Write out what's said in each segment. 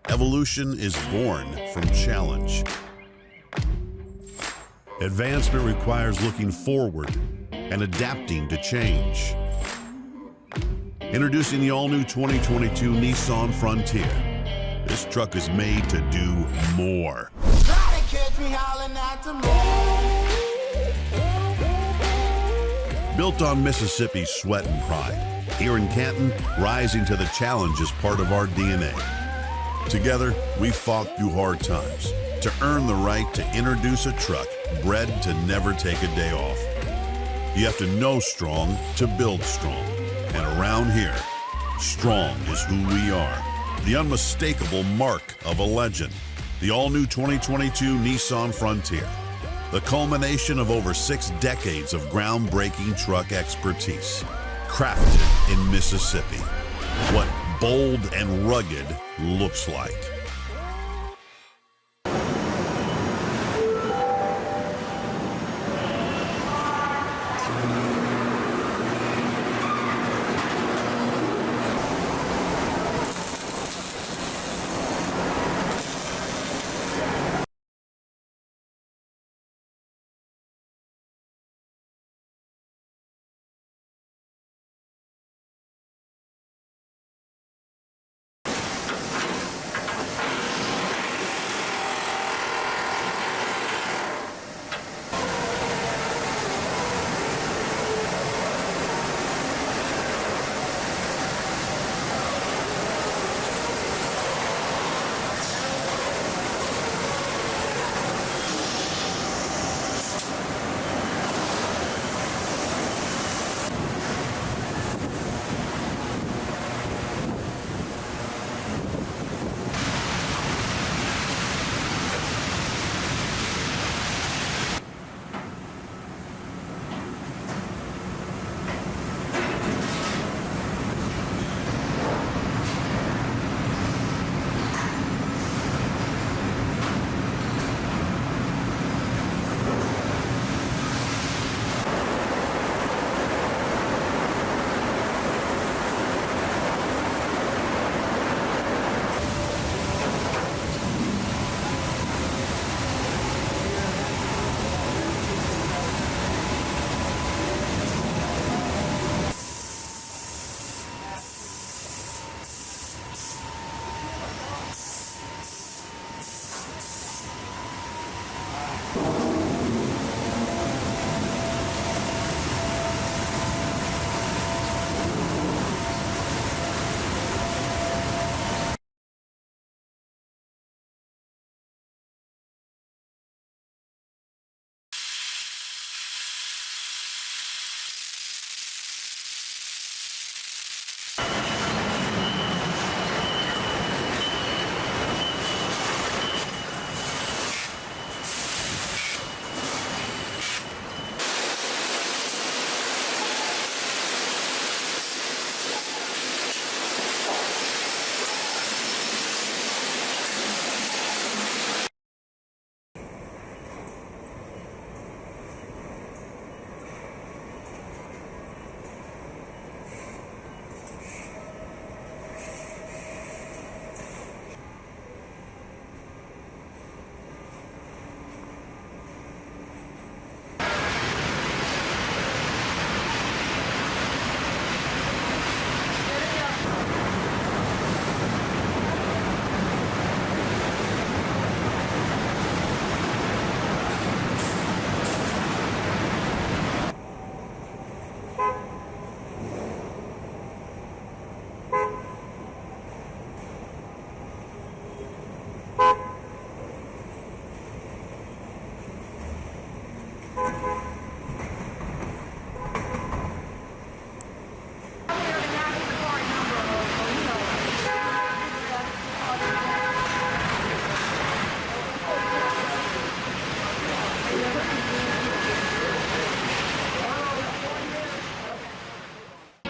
Evolution is born from challenge. Advancement requires looking forward and adapting to change. Introducing the all-new 2022 Nissan Frontier. This truck is made to do more. Built on Mississippi's sweat and pride, here in Canton, rising to the challenge is part of our DNA. Together, we fought through hard times to earn the right to introduce a truck bred to never take a day off. You have to know strong to build strong. And around here, strong is who we are. The unmistakable mark of a legend. The all-new 2022 Nissan Frontier. The culmination of over 6 decades of groundbreaking truck expertise. Crafted in Mississippi. What bold and rugged looks like.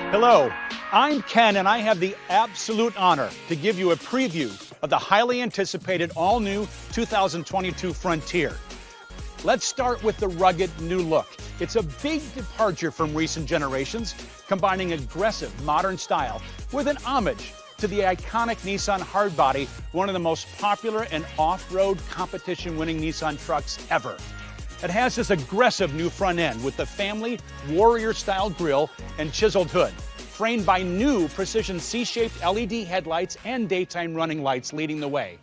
Hello, I'm Ken, and I have the absolute honor to give you a preview of the highly anticipated all-new 2022 Frontier. Let's start with the rugged new look. It's a big departure from recent generations, combining aggressive modern style with an homage to the iconic Nissan hardbody, one of the most popular and off-road competition-winning Nissan trucks ever. It has this aggressive new front end with the family Warrior-style grille and chiseled hood, framed by new precision C-shaped LED headlights and daytime running lights leading the way.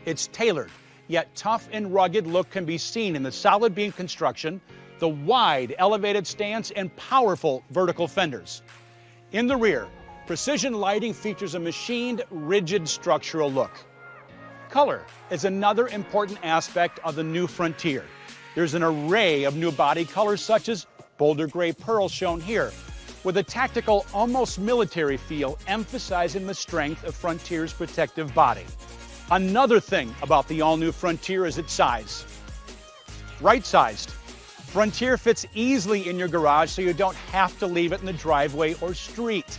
Its tailored, yet tough and rugged look can be seen in the solid beam construction, the wide elevated stance, and powerful vertical fenders. In the rear, precision lighting features a machined, rigid structural look. Color is another important aspect of the new Frontier. There's an array of new body colors such as Boulder Gray Pearl shown here, with a tactical, almost military feel emphasizing the strength of Frontier's protective body. Another thing about the all-new Frontier is its size. Right-sized. Frontier fits easily in your garage so you don't have to leave it in the driveway or street.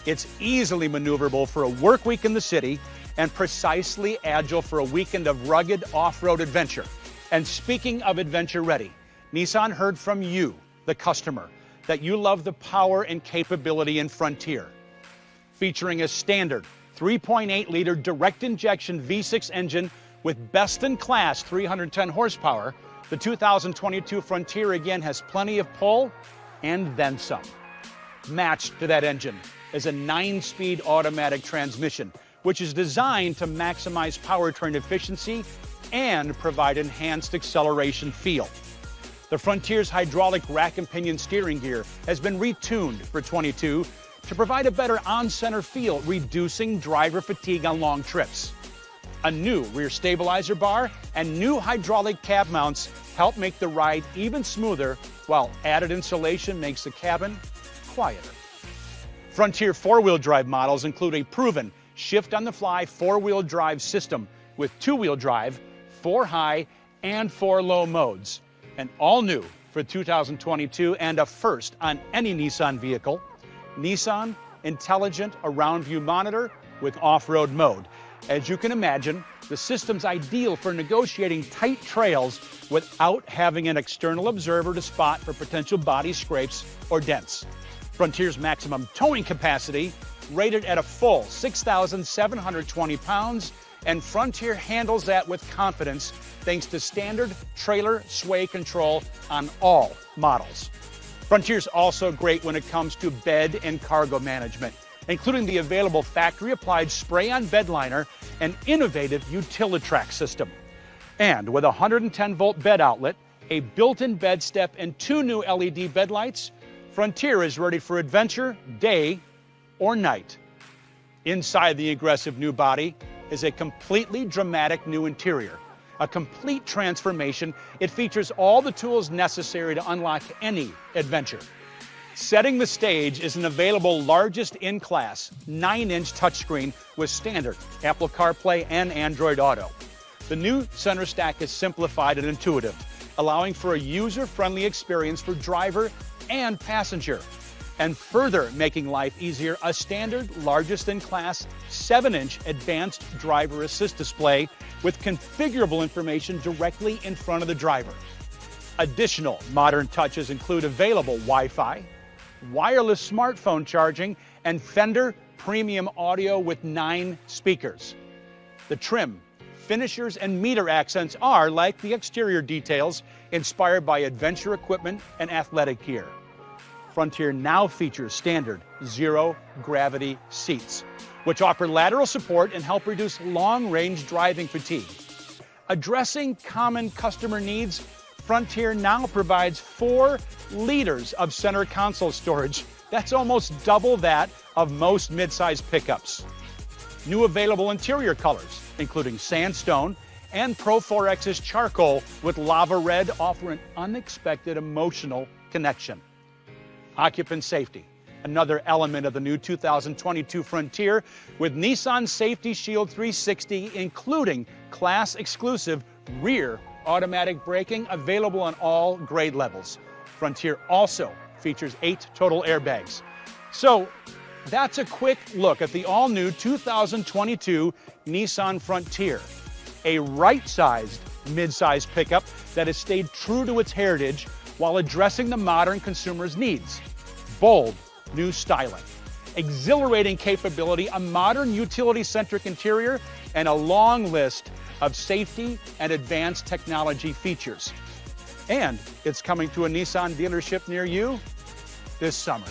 It's easily maneuverable for a work week in the city and precisely agile for a weekend of rugged off-road adventure. And speaking of adventure ready, Nissan heard from you, the customer, that you love the power and capability in Frontier. Featuring a standard 3.8-liter direct injection V6 engine with best-in-class 310 horsepower, the 2022 Frontier again has plenty of pull and then some. Matched to that engine is a 9-speed automatic transmission, which is designed to maximize powertrain efficiency and provide enhanced acceleration feel. The Frontier's hydraulic rack and pinion steering gear has been retuned for 22 to provide a better on-center feel, reducing driver fatigue on long trips. A new rear stabilizer bar and new hydraulic cab mounts help make the ride even smoother, while added insulation makes the cabin quieter. Frontier four-wheel drive models include a proven shift-on-the-fly four-wheel drive system with two-wheel drive, 4 high and 4 low modes. And all new for 2022 and a first on any Nissan vehicle, Nissan Intelligent Around View Monitor with off-road mode. As you can imagine, the system's ideal for negotiating tight trails without having an external observer to spot for potential body scrapes or dents. Frontier's maximum towing capacity rated at a full 6,720 pounds, and Frontier handles that with confidence thanks to standard trailer sway control on all models. Frontier's also great when it comes to bed and cargo management, including the available factory-applied spray-on bed liner and innovative Utilitrack system. And with a 110-volt bed outlet, a built-in bed step, and 2 new LED bed lights, Frontier is ready for adventure, day or night. Inside the aggressive new body is a completely dramatic new interior. A complete transformation, it features all the tools necessary to unlock any adventure. Setting the stage is an available largest in-class 9-inch touchscreen with standard Apple CarPlay and Android Auto. The new center stack is simplified and intuitive, allowing for a user-friendly experience for driver and passenger. And further making life easier, a standard largest in-class 7-inch advanced driver assist display with configurable information directly in front of the driver. Additional modern touches include available Wi-Fi, wireless smartphone charging, and Fender premium audio with 9 speakers. The trim, finishers, and meter accents are, like the exterior details, inspired by adventure equipment and athletic gear. Frontier now features standard zero-gravity seats, which offer lateral support and help reduce long-range driving fatigue. Addressing common customer needs, Frontier now provides 4 liters of center console storage. That's almost double that of most midsize pickups. New available interior colors, including sandstone and Pro 4X's charcoal with lava red, offer an unexpected emotional connection. Occupant safety, another element of the new 2022 Frontier, with Nissan Safety Shield 360, including class-exclusive rear automatic braking available on all grade levels. Frontier also features 8 total airbags. So that's a quick look at the all-new 2022 Nissan Frontier, a right-sized mid-size pickup that has stayed true to its heritage while addressing the modern consumer's needs. Bold new styling exhilarating capability, a modern utility-centric interior, and a long list of safety and advanced technology features. And it's coming to a Nissan dealership near you this summer.